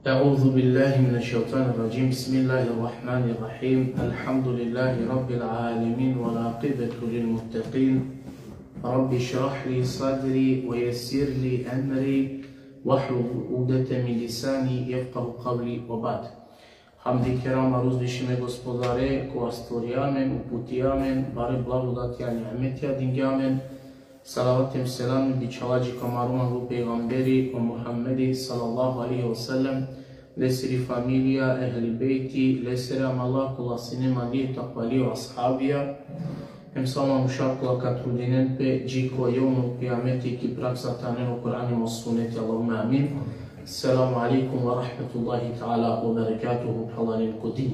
أعوذ بالله من الشيطان الرجيم بسم الله الرحمن الرحيم الحمد لله رب العالمين والعاقبة للمتقين رب اشرح لي صدري ويسر لي أمري واحلل عقدة من لساني يفقه قولي وبعد Hamdi kerama uzvišene gospodare, koja stvori amen, uputi amen, bare blagodati a ni'meti adingi amen, salavatem selam biçalaji kamaruma bu peygamberi o Muhammedi sallallahu aleyhi ve sellem, lesiri familia, ehli beyti, leseram Allah kulasine mali takvali o ashabija, hem sama mušakula katrudinen pe džiko jevnu pijameti ki praksatanen u Kur'anim o suneti, Allahumma amin. Assalamu alaikum wa rahmatullahi ta'ala wa barakatuhu halanin kodin.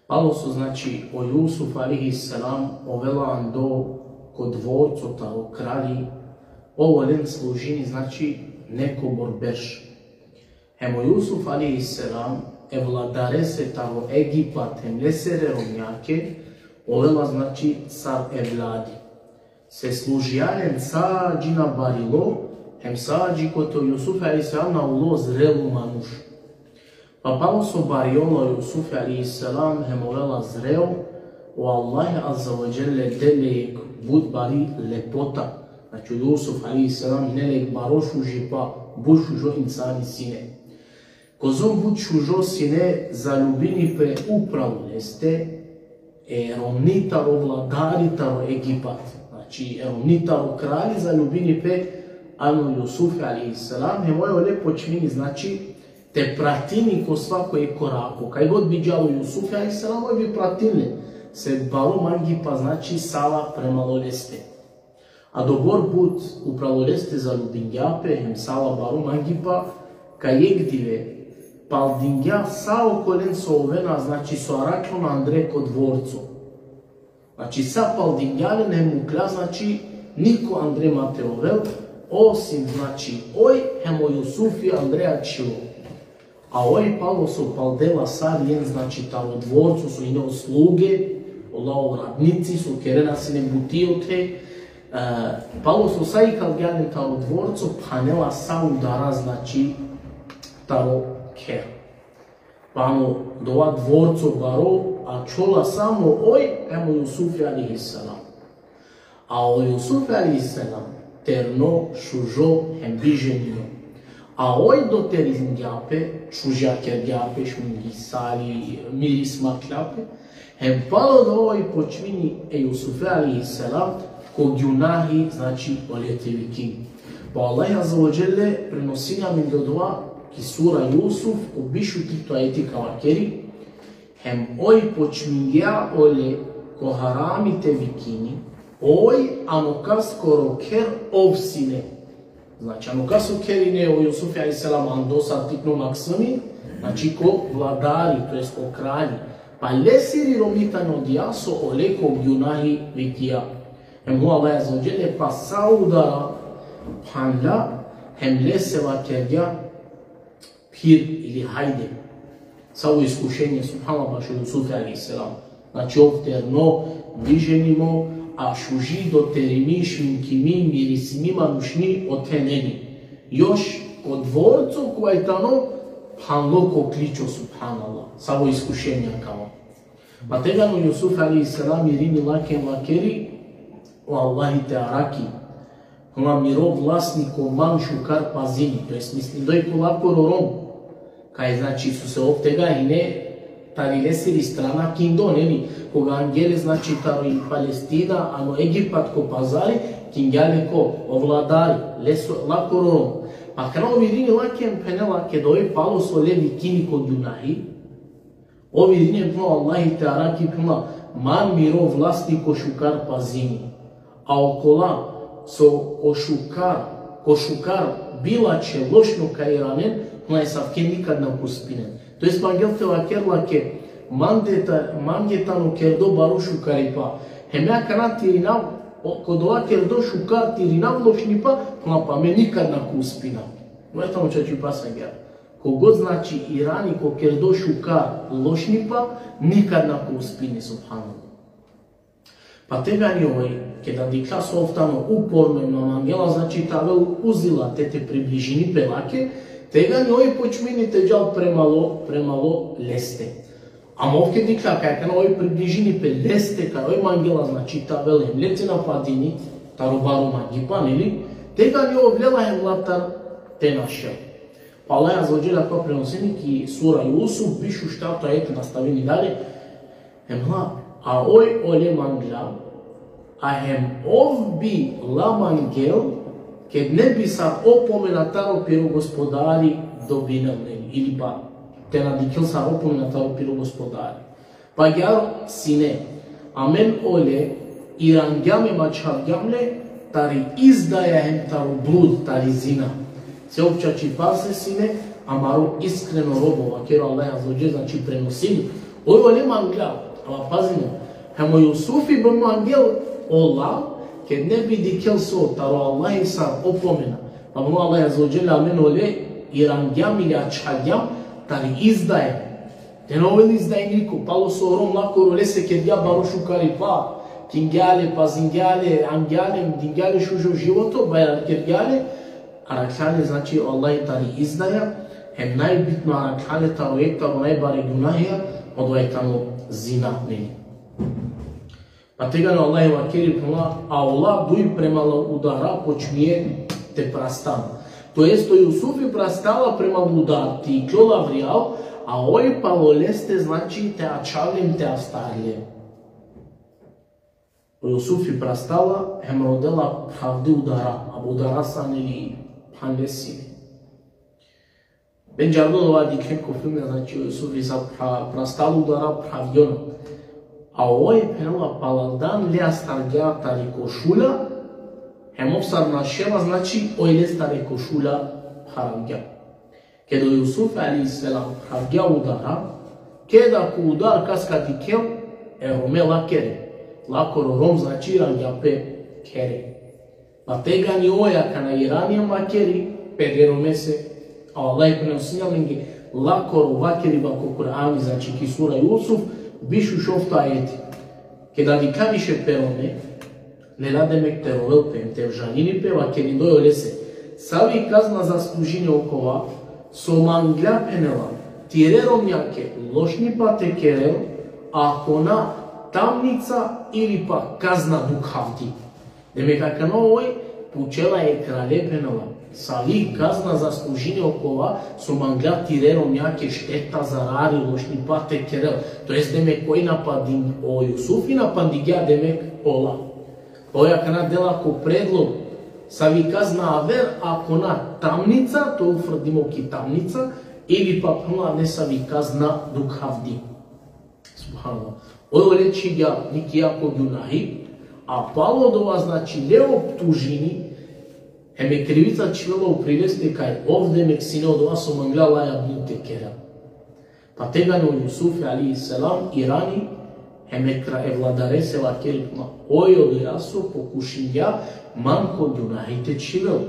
Palo su znači o Jusuf alihi salam ovelan do kod dvorcu tao kralji ovo len služini znači neko borberš. Hemo Jusuf alihi salam evladare se tao Egipatem lesere romnjake ovela znači car evladi. Se služijaren sa džina barilo hem sađi koto Jusuf a.s. na ulo zrelu manušu. Pa palo so bariolo Jusuf a.s. hem ovela zreo o Allahe azza wa jelle delek bud bari lepota. Znači Jusuf a.s. nelek barošu žipa bušu žo insani sine. Kozom bud šužo sine zaljubini pe upravo leste eronitaro vladaritaro Egipat. Znači eronitaro kralji zaljubini pe Anu Jusufi a.s. Hemo je ovdje počmini, znači, te pratini ko svakoj koraku. Kaj god bi djalo Jusufi a.s. Ovi bi pratili se baro mangi pa znači sala prema loleste. A dobor put upravo leste za ludingjape, hem sala baro mangi pa kaj jegdive. Pa ludingja sao kolen so ovena, znači so araklona Andre kod dvorcu. Znači sa paldingjalen hem ukla, znači niko Andre mate ovel, osim, znači, oj, hemo Jusufi Andreja čilo. A oj palo su paldela sarijen, znači, tamo dvorcu su ine sluge, Allahov radnici su, kerena se ne butiote, palo su sajikal gjaden tamo dvorcu, panela sa udara, znači, tamo ker. Pano dova dvorcu baro, a čola samo, oj, hemo Jusufi a.s. A o Jusufi a.s. terno šužo hem biženio. A oj do terizmgjape, šužjakergjape, šmungisali, miris maklape, hem palo do ovoj počmini Jusufe a.s. kog junahi, znači oljetevikin. Pa Allah azza wa jelle prenosi nam do dva ki sura Jusuf u bišu tito ajeti kavakeri, hem oj počmingja ole ko harami te vikini, oj, anokas skoro ker ovsine. Znači, anokas o kerine o Jusufi a.s. andosa tikno maksami, znači ko vladari, to jest ko kralji. Pa lesiri romitano diaso ole ko junahi vikija. Hem hu Allah azza wa jelle pa saudara panla hem leseva kerja pir ili hajde. Samo iskušenje subhanallah baš od Jusufi a.s. Znači, ovdje no viženimo a šuži do terimi šminkimi mirisimi manušni oteneni. Još kod dvorcu koja tano panlo ko kličo subhanallah. Samo iskušenja kao. Pa tegano Jusuf a.s. mirini lakem lakeri o Allahi te araki. Hla miro vlasniko manšu kar pazini. To jest mislim doj kolako rorom. Kaj znači su se ovtega i ne tari lesiri strana kindo, neli, koga angele znači taro i Palestina, ano Egipat ko pazari, kingjale ko ovladari, leso lako rorom. Pa kana ovi rini lakem penela ke doje palo so levi kini kod junahi, ovi rini pno Allahi te araki pno man miro vlasti ko šukar pazini. A okola so ko šukar bila će lošno kaj ranen, pno je savke nikad na kuspinen. To je spangel teva kerlake mangetano kerdo baro šukaripa. Hemja kana tirinav, kod ova kerdo šukar tirinav lošnipa, pa me nikad na kuspina. No je tamo čači pasangel. Kogod znači Irani ko kerdo šukar lošnipa, nikad na kuspini, subhanallah. Pa tega ni ovaj, kada dikla su ovtano uporno na angela, znači ta vel uzila te približini pelake, Тега ной почмините джал премало лесте. Ама овке дикла кај кана ој приближини пе лесте, кај ој мангела, значи табел им лете на падини, тарубару мангипан или, тега ни овлела им латар те нашел. Па Аллах Аззаваджел тоа преносени ки сура Јусуф бишу штато ете наставени дале, емла, а ој оле мангла, а хем ов би ла мангел, кед не би са опоменатаро пиру господари добинал или па те надикил са опоменатаро пиру господари. Па гјар сине, амен оле ирангјаме мачавјамле, тари издаја хем тару блуд, тари зина. Се обчачи пасе сине, амаро искрено робова, керо Аллах Аззаваджел, значи преносили. Ој оле мангел, ама пазимо, хемо Јусуфи бе мангел ола, кед не би дикел со, таро Аллах са опомена. Па му Аллах Аззаваджел, амен оле ирангјам или ачхаѓам, тари издаја. Те новели издај нико, пало со ром лако роле се кед ја барошу кари па, кингјале, пазингјале, ангјале, дингјале шужо живото, бајар кергјале, араклале, значи Аллах тари издаја, хем најбитно араклале таро ектаро најбаре гунахија, од оектано зина нели. Па тега на Аллах вакери пуна, а Ола дуј премала удара почмие те прастан. Тоест, Јусуфи прастала према удар, ти клола вријал, а ој палолесте, значи те ачалим, те астарле. Јусуфи прастала, хем родела правди удара, а удара са нели панлеси. Бен джардо ова дикне кофиме, значи Јусуфи са прастала удара правдјона. А ој пенела паладан ле астаргја тари кошула, хем сар нашела, значи ој ле старе кошула харамгја. Кедо Јусуф алейхиссалам харамгја удара, кеда ку удар каска дикел, роме лакере. Лакоро ром значи рангја пе кере. Па тега ни оја кана иранија макери, пе роме се, а Аллах преносињаленги лакоро вакери бако Кур'ани, значи ки сура Јусуф, бишу шофта ајети. Кеда дикавише пероме, не ладемек теровел пем, те жанини пева, ке ни дојо лесе. Сави казна заслужине окова, со мангля пенела, тирером няке, лошни пате керел, ако на тамница или па казна духавти. Демека кано ој, пучела е крале пенела. Сави казна заслужине окова, со мангля тирером няке штета зарари, лошни пате керел. Тоест демек кој нападин о Јусуф и нападигја демек Ола. Оја кана дела ко предлог, сави казна авер, ако на тамница, то уфрдимо ки тамница, или па пна не сави казна духавди. Субханаллах. Ој оле чиѓа ники јако гюнахи, а пало дова значи ле оптужини, еме кривица чивела у прилесте кај овде мек сине од ова со мангля лаја бунте кера. Па тега на Јусуф алейхиссалам ирани, еме владаре се вакерипна, ој од расо покушинја манко гюнахите чивел.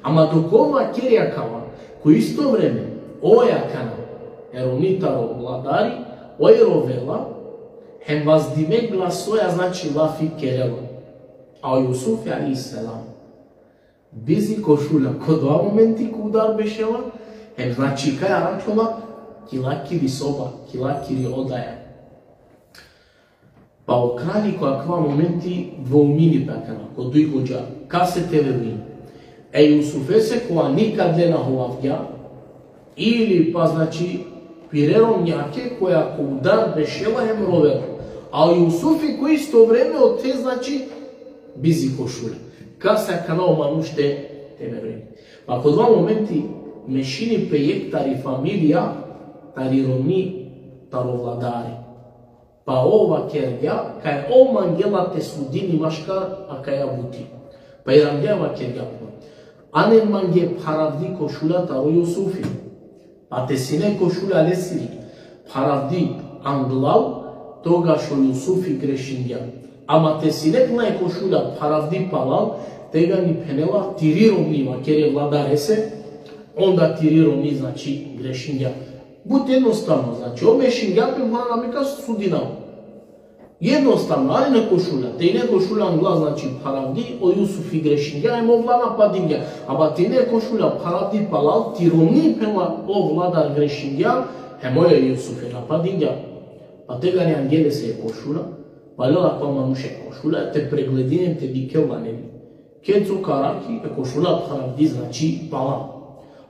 Ама докова керја кава, кој исто време, оја кана, еронитаро владари, ој ровела, хем ваздиме гласоја, значи лафи керела. А Јусуф алейхиссалам, бизи кошуля, ко два моменти ку удар бешела, хем значи кај арачола, килакири соба, килакири одаја. Па о крали која ква моменти двоумини пекана, ко дуј годжа, ка се те веруи. Јусуфе се која никад не наховавѓа, или па значи пирером няке која ко удар бешела хем ровела. А Јусуфи кој исто време од те значи бизи кошуля. Ка се канал мануште те веруи. Па ко два моменти мешини пејек тари фамилија, тари роми, таро владари. Па ова кергја, кај о мангела те судини машкар, а кај ја бути. Па и рангјава кергја. Анен манге паравди кошула таро Јусуфи. Па те сине кошула лесири. Паравди англал, тога шо Јусуфи грешингја. Ама те сине плај кошула паравди палал, тега ни пенела тириром нива, кере владаре се, онда тириром ни, значи, грешингја. Бут едноставно, значи, ome шингјапе мора намека судинал. Jednostavno, ali ne košulja. Te ne košulja glas, znači paravdi, o Jusufi grešinja, je mogla napadinja. Aba te ne košulja paravdi palal, ti romni pema o vladar grešinja, je moje Jusufi napadinja. Pa tega ne angele se je košulja, pa lela pa manuše košulja, te pregledinem te dikeva nebi. Kecu karaki, košulja paravdi, znači palal.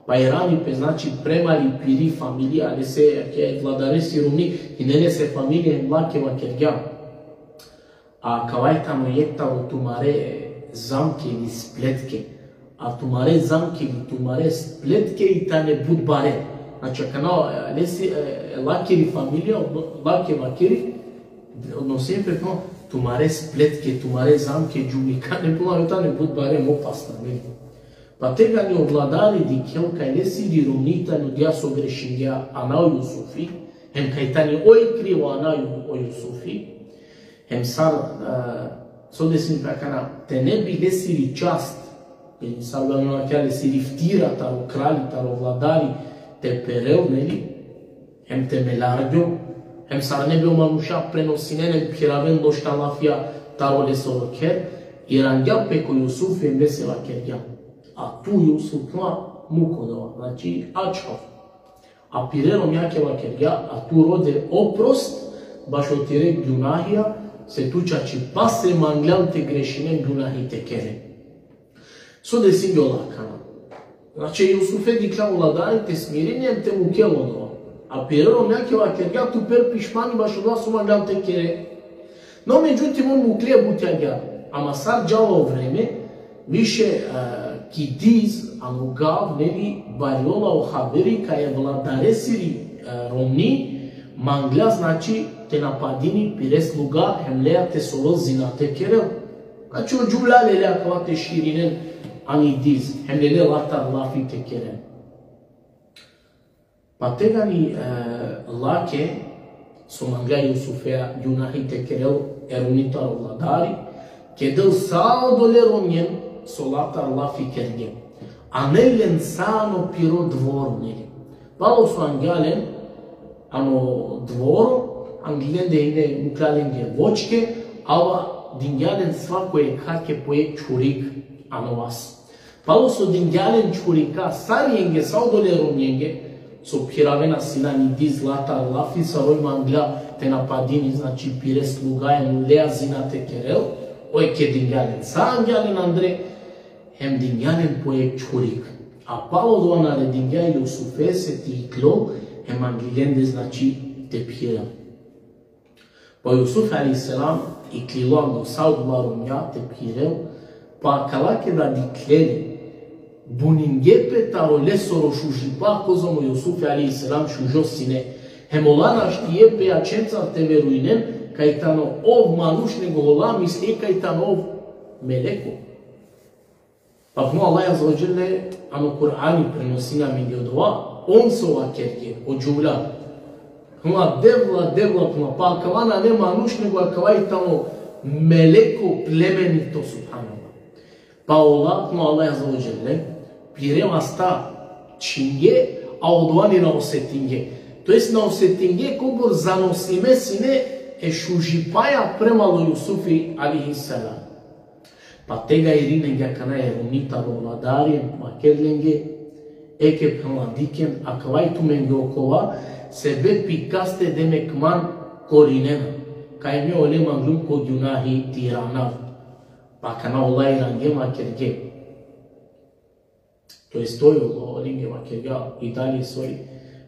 Pa Irani pe znači premali piri familija, ali se je vladare si rumni i ne se familije mlake vakergja. A kawai tamo jettalo tumare zamke ili spletke. A tumare zamke ili tumare spletke i tane budbare. Znači kanao lesi lakiri familija, lake vakiri, no sempre no tumare spletke, tumare zamke, džumika, ne puna tane budbare opasna. Pa tega ni ovladali di kjel kaj lesi di rumnita nudja so grešingja anao Jusufi, hem kaj tani oj krivo anao o Jusufi, hem sar, so desim prakana, te ne bi lesili čast, ili sar ga nuna kja lesili ftira, taro krali, taro vladari, te pereu, neli, hem te melardio, hem sar ne bi omanuša prenosinene piraven došta lafia, taro lesolo ker, irangja peko Jusufi hem lesila kerja. A tu Jusuf mukodova, znači Ačkov. A pirerom jakeva kerja, a tu rode oprost, baš od tire Gunahija, se tučači pase mangljan te grešine Gunahi te kere. So desim jo lakana. Znači Jusufe dikla vladari te smirenjem te mukelodova. A pirerom jakeva kerja, tu per pišmani baš od vas mangljan te kere. No međutim on muklije butjagja. Ama sad džalo vreme, više Kidiz, anugav, neli, bariola o haberi, ka je vladaresiri romni, manglja, znači, te napadini, pire sluga, hemleja te solo zinate kerel. Znači, o džula lelea kava te širinen, ani diz, hemlele latar lafi te kerel. Pa tega ni lake, so manglja Jusufea, Junahi te kerel, erunitar vladari, kedel sao dole romnjen, solatar lafi kerge. A nelen sano piro dvoru neli. Palo su angalen, ano dvoru, anglen de ine muklalenge vočke, ava dingalen svako je kake poje čurik ano vas. Palo su dingalen čurika sarijenge saudole romjenge, so piravena silani diz latar lafi saroj mangla te napadini, znači pire slugajem lea zinate kerel, oj ke dingalen sa angalen andre, hem dingjanen poje čurik. A palo doanare dingjaj Jusufe se ti iklo, hem angilende znači te pira. Pa Jusuf a.s. iklilo ando saudvarom ja te pirel, pa kalake da diklele, buningepe taro lesoro šužipa kozomo Jusuf a.s. šužo sine, hem olana štije pe ačenca te veruinem, kaj tano ov manušne gola misli kaj tano ov meleko. Pa puno Allah Azza wa Jalla ano Kur'ani prenosina mi diodova, on se ova kerke, o džuvla. Puno devla puno, pa akavana nema nuš nego akavaj tamo meleko plemenito subhanallah. Pa Allah Azza wa Jalla pireva sta činge, a odvani na osetinge. To jest na osetinge kogor zanosime sine e šužipaja premalo Jusufi alihi salam. Pa tega irinenge kana je unita vladarijem, makedlenge, eke plamadiken, a kavaj tu menge okova, sebe pikaste demek man korinena, kaj me ole manglum kod Junahi tiranav. Pa kana ola irange makedge. To je stojo olinge makedga i dalje svoji.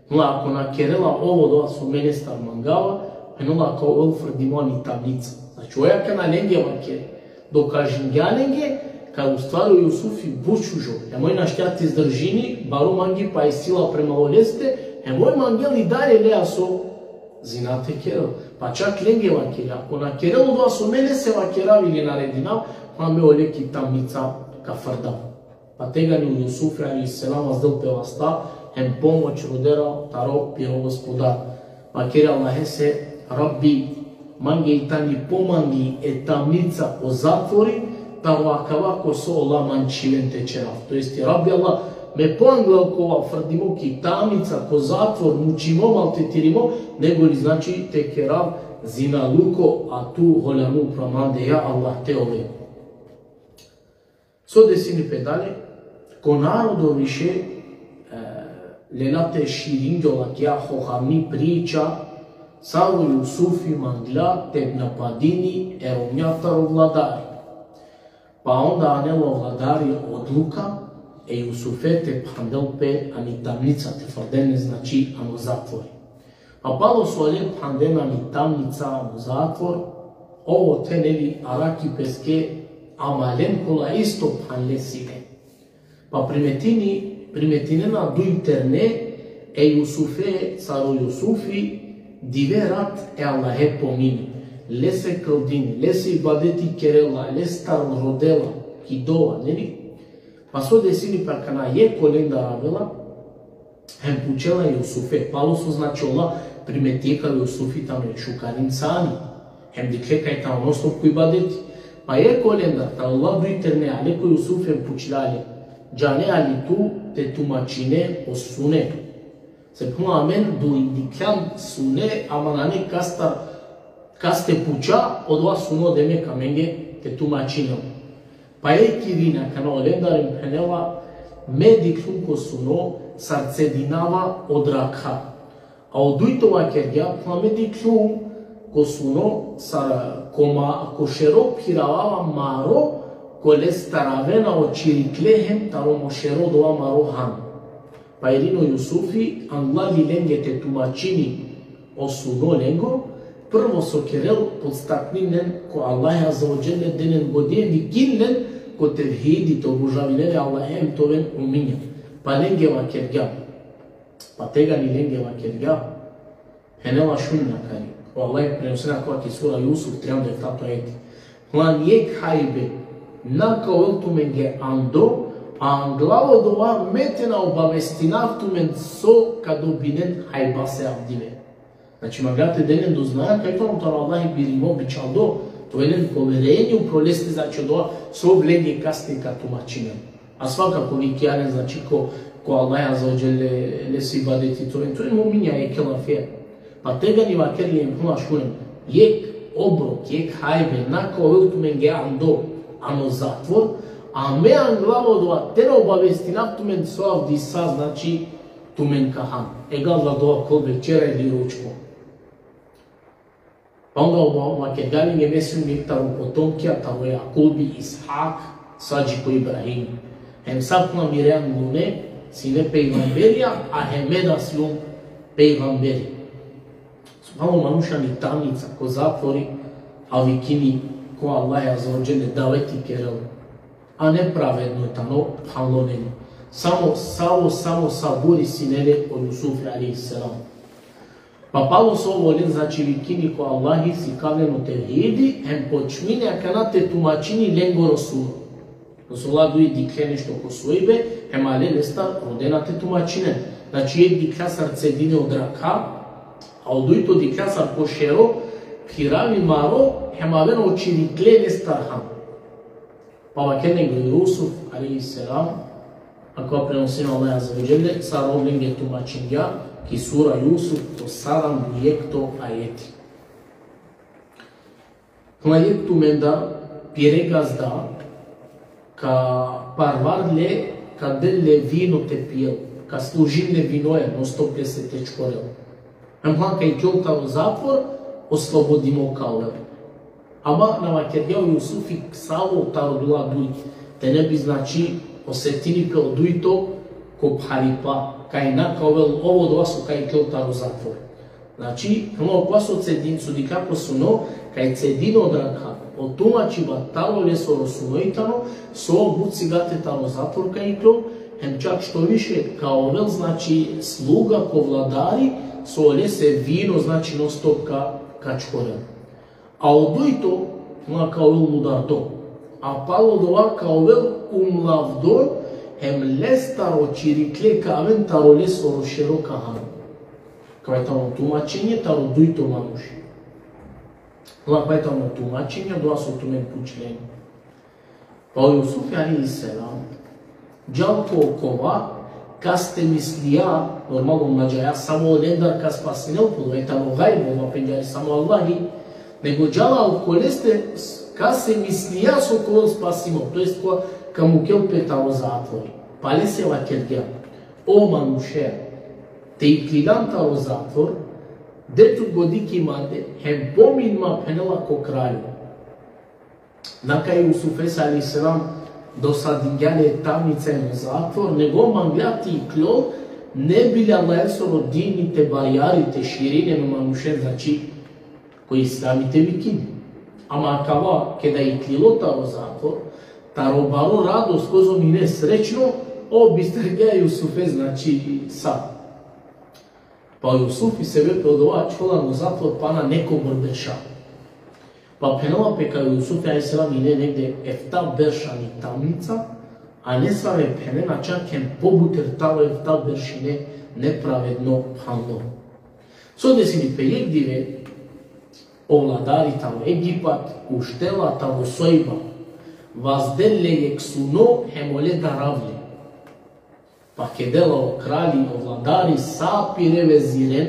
Nula, ako na kerela ovo doa su menestar mangava, nula kao olfrdimoni tablica. Znači, oja kana lenge makede. Dokažinjalenge, kad u stvaru Jusufi bučužo, moj našťati zdržini, baru mangi pa je sila prema oleste, moj mangel i dalje lea so zinate kerel. Pa čak lenge vakere, ako na kerelu dva so mene se vakerav ili naredinav, pa me oleki tamnica ka frdav. Pa tega ni u Jusufi, ali selam vas del pe vasta, hem pomoć rodera, taro piro gospodar. Pa kere Allahe se, Rabbi, mange i tani pomangi e tamnica o zatvori, tamo akavako so Allah mančiven tečerav. To jest, Rabbi Allah, me poanglal kova frdimo ki tamnica ko zatvor mučimo, maltetirimo, nego li znači tekerav zinaluko, a tu holjanu pramande, ja Allah te ove. So desini pedale, ko narodo više lenate širingjola kja hohamni priča, Saro Jusufi mangla te napadini eromnjataru vladari. Pa onda anelo vladari odluka, Jusufe te phandelpe ani tamnica te fardene znači ano zatvori. Pa palo su ale phandena ani tamnica ano zatvor, ovo te nevi araki peske amalen kola isto phanle sine. Pa primetinena du interne, Jusufe, Saro Jusufi, diverat Allahe pomini, lese căldini, lese ibadeti kerela, lese rodela, hidoa, nevi? Pa so desini pa kana je kolenda ravela, hem pučela Jusufe, palo su znači ola primetijeka Jusufi tamo je šukarin sani, hem dikleka je tamo nostop ibadeti, pa je kolenda, ta Allah du interne, ale ko Jusufe hem pučilale, džane ali tu te tumačine osune, se până amen du indicam sune amanane caste pucea o doa suno de me camenge te tu macino. Pa e kirina kana olendar în penela medic lunko suno sarcedinava odrakha. A oduito wa kergia pa medic lung ko suno sar coma coșero pirava maro colestaravena o ciriclehem taro moșero doa maro han. Pairino Jusufi, Allah li lenge te tumacini o suno lengo, prvo so kerel podstakninen ko Allah azza wa jalla denen godije vikinlen ko tevhidi to obožavinere Allahem toven uminja. Pa lenge va kerga. Pa tega ni lenge va kerga. Henela šunna kari. O Allah je prenosena koja ki sura Jusuf 37 ajeti. Plan je hajbe na kao tu menge ando a glavo doa metena obavestinavtumen so kadobinen hajbase avdive. Znači, magate denen doznaja kaj to to Allah birimo bičaldo, to jedan poverenju prolesti znači doa so vlege kasnika tumačinem. A svakako vikjane znači ko Allah azza wa jalla lesi ibadeti to je mu'minja je kelafija. Pa tega ni vakerlijem huna šunem. Jek obrok, jek hajbe, nako ultumen ge ando, ano zatvor, a me am glavo doa te na obavestinavtumen so avdisa znači tumen kahan. Egal la doa kol večera ili ručko. Pa onda ovake galinge mesim nektaru potomkija, tamo Jakubi, Ishak, Sađiko Ibrahim. Hem sapna mirean lune, sine pejgamberija, a hemeda slum pejgamberi. Subhano manuša ni tamnica ko zatvori, a vikini ko Allah azza wa jalla daveti kerel. A nepravedno je tano hanloneni. Samo saburi sinere o Jusufi alaihi salam. Pa palo se ovo len znači vikini ko Allahi si kavljeno tevhidi, hem počmine akanate tumačini lengo Rasulu. Rasulullah dui dikle nešto ko svojbe, hem ale lesta rodenate tumačine. Znači je dikla sarcedine od raka, a oduito dikla sar pošero, piravi maro, hem aveno očirikle lestarham. Pa vakene go Jusuf alaihi salam, ako prenosimo Allah azza wa jalla, sar ovlenge tumačinja, ki sura Jusuf to 7 jekto ajeti. Kuna jektu menda pire gazda ka parvarle ka delle vino te pijel, ka služimne vinoje, no stople se te čkorel. Hem hlan ka i kjolta u zatvor, oslobodimo kaule. Ama na vakerjao Jusufi ksavo tarodula duj, te ne bi znači osetini pe odujto ko pharipa. Kaj nakavel ovo dva su kaj kjoltaru zatvor. Znači, ono paso cedin su di kako su no, kaj cedino odranka, otumači batalo leso rosunoitano, so buci gate taro zatvor kaj klo, hem čak što više kao vel, znači sluga ko vladari, so lese vino, znači non stop ka čkorel. A odujto, ona kao vel mudardo. A palo dova kao vel umlavdor, hem lestaro čirikle kaven taro lesoro široka han. Kao je tamo tumačenje, taro dujto manuši. Lako je tamo tumačenje, doa su tumen pučlenje. Pa Jusufi alaihi salam, džalko okova, Kaste mislija, normalno mađaja, samo nedar kas pasinel polo, etano gajbo, ma penđari samo Allahi, nego džala okoleste kaste mislija so kolo spasimo, to jest ka mu kel petao zatvori. Pale se la kergea, o manušer, te iklilanta o zatvor, detu godiki mate, hem pomin ma penela ko kralju. Naka je Yusuf a.s. dosadinjale tamnice u zatvor, nego manglati i klov, ne bili Allah rodini te barijari, te širine no manušer, znači, koji slamite vikini. Ama kava, kada i klilota u zatvor, ta robaro radost, kozo mi ne srećno, bistrgea Yusufe, znači, sad. Pa Yusuf i sebe prodova čolan u zatvor pana neko brbeša. Pa penala pe kao Yusuf a.s. ine negde efta beršani tamnica, a ne save penena čakem pobutertalo efta beršine nepravedno panlo. So desili pe jegdive ovladari tamo Egipat, uštela tamo sojba, vazdelle jek suno hemole daravle. Pa kedelo kralji ovladari sapire veziren,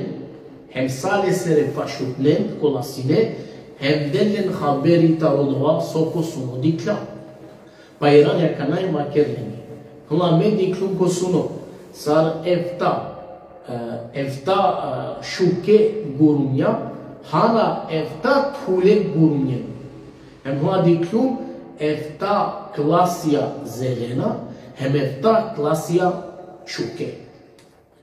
hem sale sere pašutnen kolasine, hem dellen haberi tarodova soko suno dikla. Pa iranja kanaj makerleni. Hla mediklum ko suno, sar efta šuke gurunja, hana efta tule gurunjen. Hem hla diklum efta klasija zelena, hem efta klasija šuke.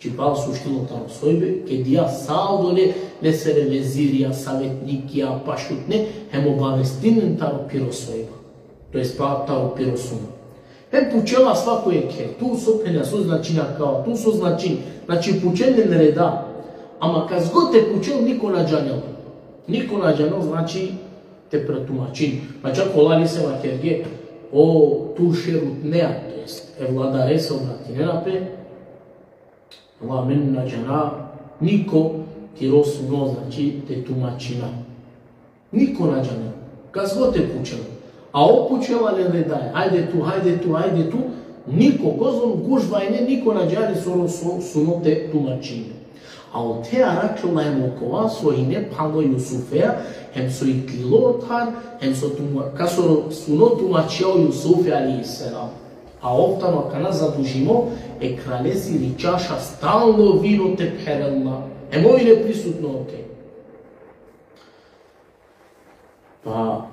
Znači, pala suštino tamo sojbe, kedija saudole, ne sere vezirija, savjetnikija, pašutne, hem obavestinen taro piro sojba. To je pa taro piro suma. Hem pučela svako je ke, tu sopenja su značinja kao, tu su značin, znači pučeljen reda, ama kad zgod te pučel, niko nađanjal. Niko nađanjal, znači te pretumačin. Pa čak olari se vakerge, tu šerutnea, to jest, vladare se obratinena pe, ova meni nađana, niko ti rosuno, znači te tumačina. Niko nađana, kad zgod te pučel. A opučela ne redaje, ajde tu, niko, kozom gužvajne, niko nađari suno te tumačine. A od te arakljoma je mokova, so i ne pano Yusufea, hem so i tlilotar, hem so suno tumačio Yusufe a.s. A ovtano kana zadužimo, kralezi ličaša stalno vino te pherelna. Ovo je neprisutno ote. Pa,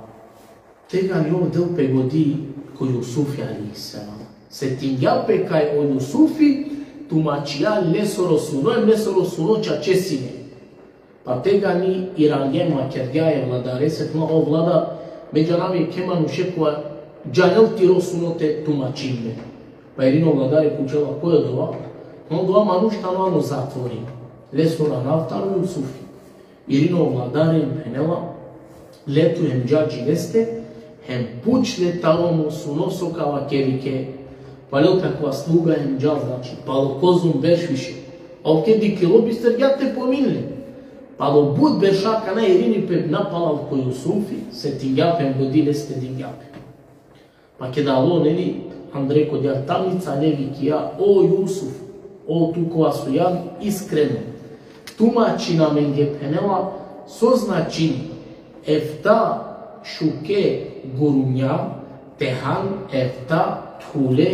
tega ni ovdel pe godi ko Yusufi a.s. Se tingja pe kaj o Yusufi, tumačija lesoro suno čačesine. Pa tega ni irangema kergja je vladare, se tma o vlada međa nami kemanu šekua džanel tiro suno te tumačine. Pa irino vladare kučela ko je dova, no dova manuštano ano zatvori. Lesora naftaro Yusufi. Irino vladare penela, letu hem džađi leste, hem pučle talomu suno sokava kevike, palel kakva sluga hem džal, znači, palo kozum berš više. Al kedi kilo bister ja te pominle. Palo bud beršaka na irini pe napalal ko Yusufi, se tingapem godine ste dingape. Pa kada alo neli, Andrej kod ja tamnica nevikija, o Yusuf, o tu koja su ja iskreno, tumači nam engepenela, so znači efta šuke gurunja, tehan efta tule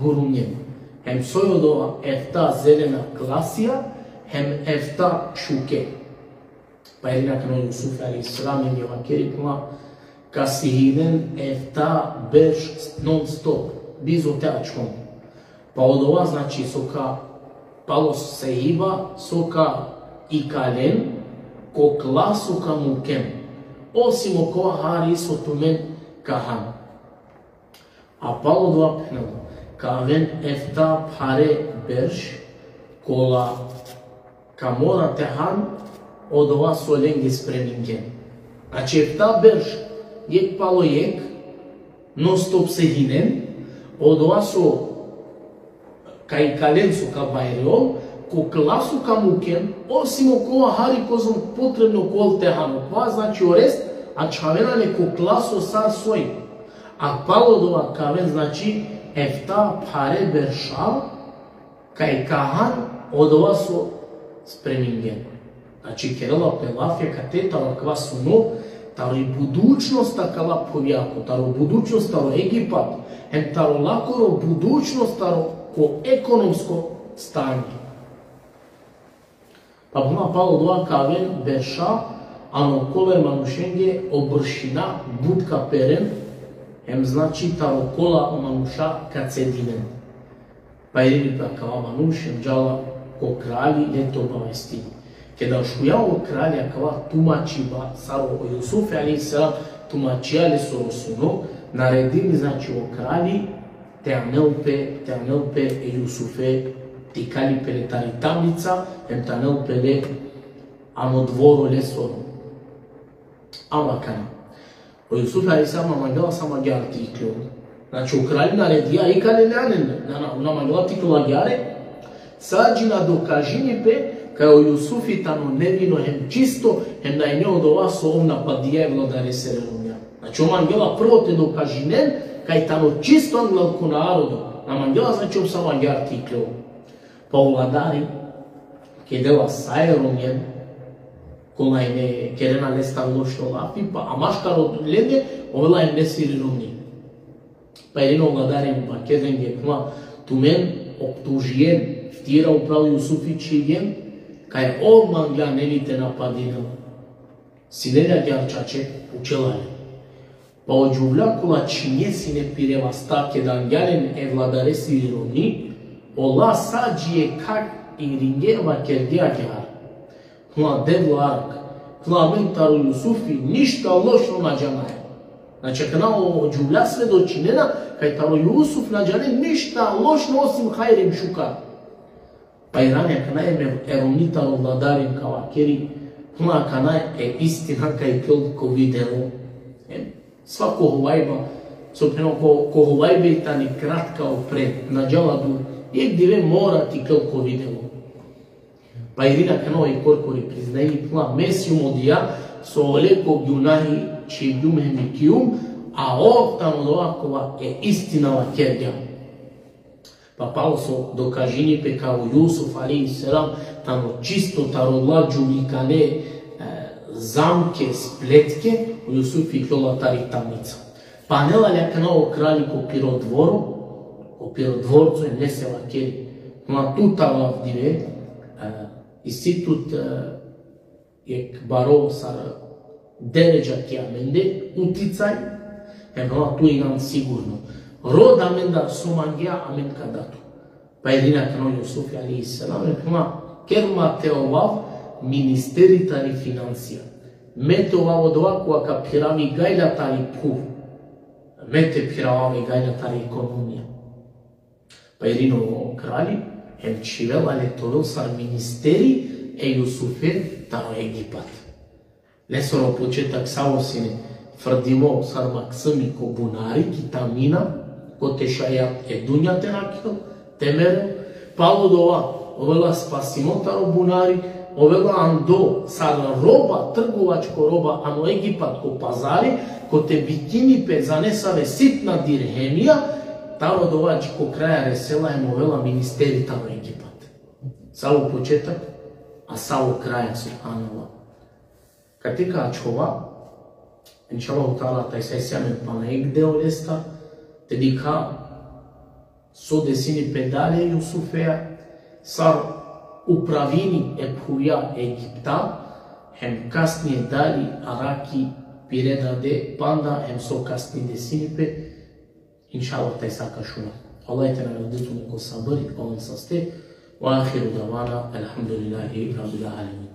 gurunjen. Hem sojodova efta zelena klasija, hem efta šuke. Pa jedina kano Yusuf a.s. je vakerikla, kasihiden efta berš non stop, bizo teačkom. Pa od ova znači soka palos sehiba, soka i kalen, ko klasu ka mukem. Osim oko hari sotumen kahan. A palo dva penela, kaven efta pare berš, kola kamora tehan, od ova solengi spremingen. Znači efta berš, jek palo jek, non stop sehinen, od ova so ka i kalen su ka bajreol, ko klasu ka muken, osim oko hari kozom potrebno kol tehanu. Pa znači orest, a čavena neko klaso sa svoj. A palo dova kaven znači efta pare beršal, kaj kahan odolaso spremingen. Znači, kerela pelafija kateta kva su no, taro i budućnost takala povijako, taro budućnost taro Egipat, taro lakoro budućnost taro ko ekonomsko stanje. Pa buma palo doa kaven berša, ano kole manušenge obršina budka peren, znači taro kola manuša kacedinen. Pa je pa kao manuš, džala ko kralji ljeto obavesti. Kada šujao kralja kava tumačiba saro o Jusufe, ali se tumačijali su osuno, naredili znači o kralji te anelpe Jusufe ti kali pele tari tamnica, te anelpe le ano dvoro le sono. Ama kana. O Jusufe ali sama mandela sama gyar tiklo. Znači u kralji naredija i kale leanen, na mandela tiklo gyare, sađina dokažini pe kao Jusufi tamo nevino hem čisto, hem da je njeo do vas ovna pa dije vladare serelumja. Znači on angela prvo te dokažinen, kaj tamo čisto angelko narodu. Nam angela znači on samo angar tikleo. Pa u vladari, ke dela sajerom jen, kola je ne kerena lesta lošto lafi, pa amaškar od lede, ovela je nesiri rumni. Pa jedino vladari pa keden je kuma tumen optužijen, vtira upravo Jusufići jen, kaj ovman gleda nevite napadina. Sinelja Gyarčače učelali. Pa ođuvlja kola činje sine pireva stake dan gjaren e vladare sirironi, ola sađije kak i ringeva kergea gyar. Kula devlo arak, kula mentaru Jusufi, ništa lošo nađanaje. Znači, kada ođuvlja sve do činena, kaj taro Jusuf nađane ništa lošno osim hajrim šukar. Pa i ranija kana je eromnitaro vladarim kao akeri, kuna kana je istina kaj koliko videlo. Svako hovajba, sopneno ko hovajbe i tani kratka opred, na džaladu, jek dive mora ti koliko videlo. Pa i rina kana je korkori priznaji, kuna mesijum odija, so oleko gjunahi čibjum hemikijum, a ovtan od ovakova je istina lakerja. Pa palo so dokažini pe kao Jusuf alaihi selam tamo čisto tarodla džulikane zamke, spletke u Jusufi hlola tari tamnica. Pa nela ljaka o kralji ko piro dvorcu i nesela keri. Ma tuta lavdive institut jek baro sar deređa ki amende uticaj, tu imam sigurno. Rod amenda sumangija amen kadatu. Pa jedina kano Jusufi alaihi selam rekla, kerma te ovav ministeri tari financija. Mete ovav od ovakva ka piravi gajda tari puv. Mete piravavi gajda tari ekonomija. Pa jedino kralji, hem čivela letovil sar ministeri e Jusufe taro Egipat. Lesoro početak savosine tvrdimo sar maksami ko bunari ki tamina, ko te šajat e dunja te nakil, temere, palo dova, ovela spasimo taro bunari, ovela ando sar roba, trgovačko roba, ano Egipat ko pazari, ko te bitini pe zanesave sitna dirhemija, taro dovač ko kraja resela je ovela ministeri taro Egipat. Samo početak, a samo kraja subhanallah. Katika čova, inshallah ta'ala taj sesjamen pa na egdeo lesta, Tedika so desini pedale Jusufea, sar upravini e phuja Egipta, hem kasnije dali Araki pireda de panda, hem so kasnije desini pe, inshallah taj saka šuna. Allah je te nagraditu neko sabr i pomen saste, wa akhiru davana, alhamdulillahi rabbil alamin.